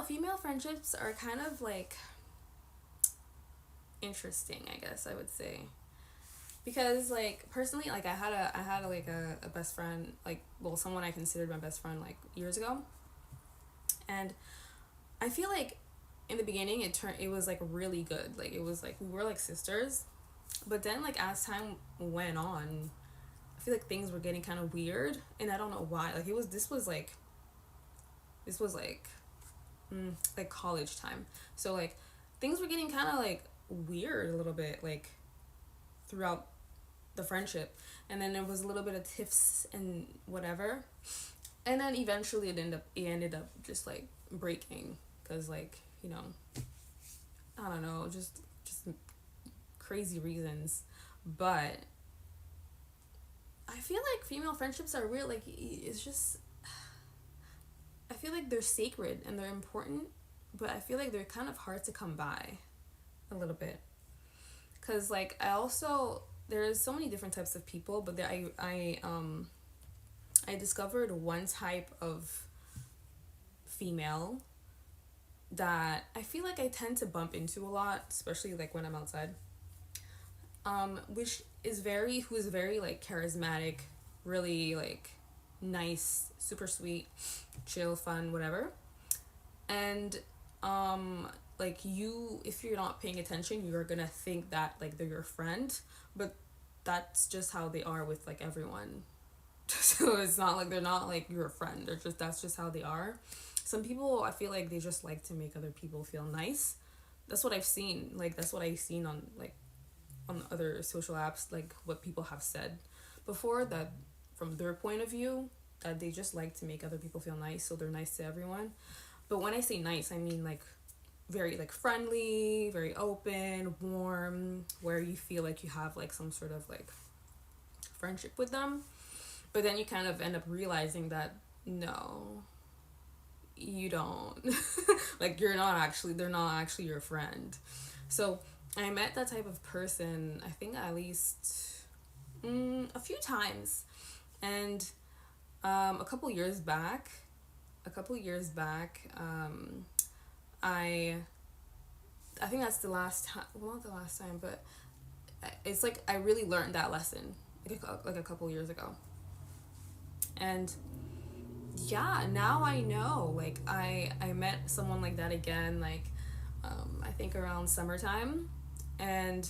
know, female friendships are kind of like interesting, I guess I would say. Because like personally, like I had like a best friend, like, well, someone I considered my best friend like years ago. And I feel like in the beginning it was like really good. Like it was like we were like sisters. But then like as time went on, I feel like things were getting kind of weird, and I don't know why. Like this was like college time. So like things were getting kind of like weird a little bit, like throughout the friendship. And then there was a little bit of tiffs and whatever. And then eventually it ended up just like breaking, cuz like, I don't know, just crazy reasons. But I feel like female friendships are real, like it's just, I feel like they're sacred and they're important, but I feel like they're kind of hard to come by a little bit. Cuz like there's so many different types of people, but I discovered one type of female that I feel like I tend to bump into a lot, especially like when I'm outside. Who is very like charismatic, really like nice, super sweet, chill, fun, whatever. And like if you're not paying attention, you're gonna think that like they're your friend, but that's just how they are with like everyone. So it's not like they're not like your friend. That's just how they are. Some people, I feel like they just like to make other people feel nice. That's what I've seen. Like that's what I've seen on other social apps, like what people have said before, that from their point of view, that they just like to make other people feel nice, so they're nice to everyone. But when I say nice, I mean like very like friendly, very open, warm, where you feel like you have like some sort of like friendship with them. But then you kind of end up realizing that no, you don't. Like they're not actually your friend. So I met that type of person, I think at least a few times. And a couple years back, I I think that's the last time. Well, not the last time, but it's like I really learned that lesson like a couple years ago. And yeah, now I know. Like I met someone like that again, like I think around summertime. And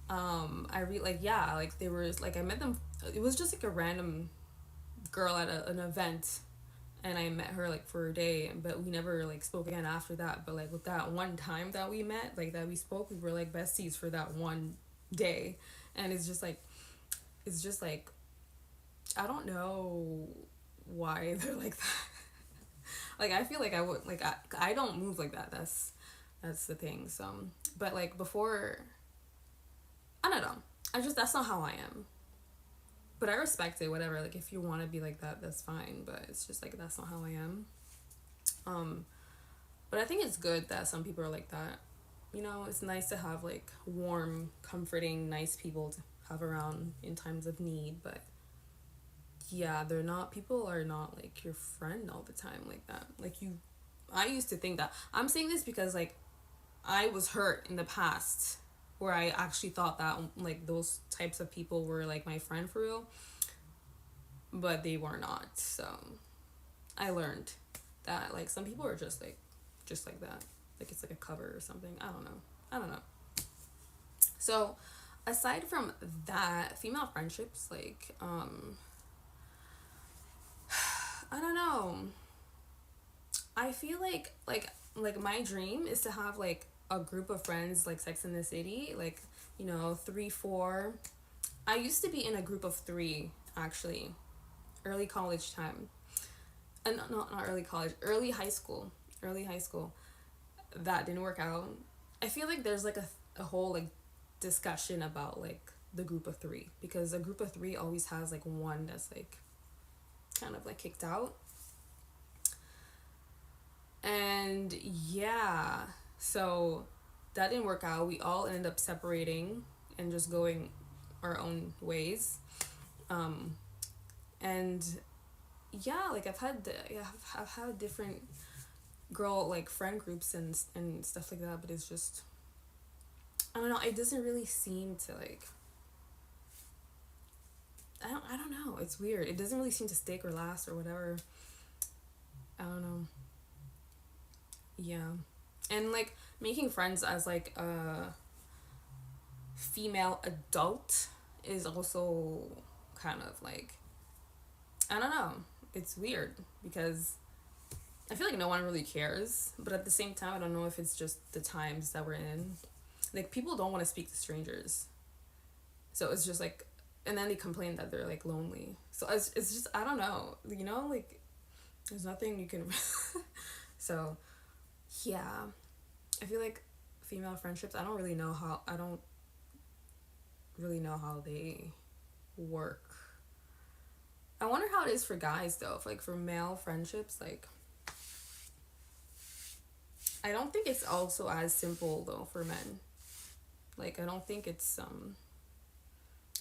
I like, yeah, like they were like, I met them. It was just like a random girl at an event, and I met her like for a day, but we never like spoke again after that. But like with that one time that we met, like that we spoke, we were like besties for that one day. And it's just like I don't know why they're like that. Like I feel like I would like I don't move like that. That's the thing. So, but like before, I don't know. That's not how I am. But I respect it, whatever. Like if you want to be like that, that's fine. But it's just like that's not how I am. Um, but I think it's good that some people are like that. It's nice to have like warm, comforting, nice people to have around in times of need. But yeah, people are not like your friend all the time like that. I used to think that. I'm saying this because like I was hurt in the past, where I actually thought that like those types of people were like my friend for real, but they were not. So I learned that like some people are just like that. Like it's like a cover or something. I don't know. So aside from that, female friendships, like I don't know. I feel like my dream is to have like a group of friends like Sex in the City, like 3, 4. I used to be in a group of 3 actually, early college time, and not early college, early high school. That didn't work out. I feel like there's like a whole like discussion about like the group of 3, because a group of 3 always has like one that's like kind of like kicked out. And yeah, so that didn't work out. We all ended up separating and just going our own ways. And yeah, like I've had different girl like friend groups and stuff like that, but it's just, I don't know, it doesn't really seem to like, I don't know, it's weird, it doesn't really seem to stick or last or whatever. I don't know. Yeah. And like making friends as like a female adult is also kind of like, I don't know, it's weird because I feel like no one really cares, but at the same time I don't know if it's just the times that we're in. Like people don't want to speak to strangers. So it's just like, and then they complain that they're like lonely. So it's just, I don't know, you know, like there's nothing you can so yeah, I feel like female friendships, I don't really know how they work. I wonder how it is for guys though. If, like for male friendships, like I don't think it's also as simple though for men. Like I don't think it's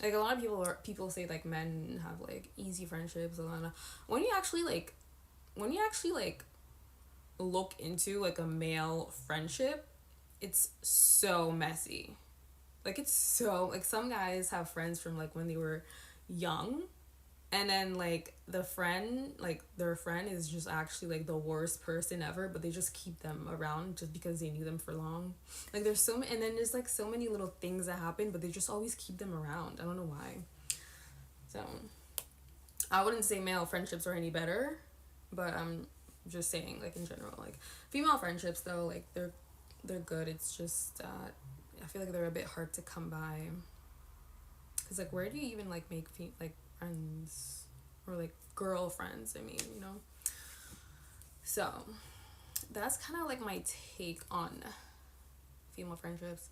like a lot of people say like men have like easy friendships, a lot of, when you actually like when you actually like look into like a male friendship, it's so messy. Like it's so like some guys have friends from like when they were young, and then like their friend is just actually like the worst person ever, but they just keep them around just because they knew them for long. Like there's and then there's like so many little things that happen, but they just always keep them around. I don't know why. So I wouldn't say male friendships are any better, but I'm just saying like in general, like female friendships though, like they're good. It's just I feel like they're a bit hard to come by. Cause like where do you even like make like friends or like girlfriends? I mean, you know. So that's kind of like my take on female friendships.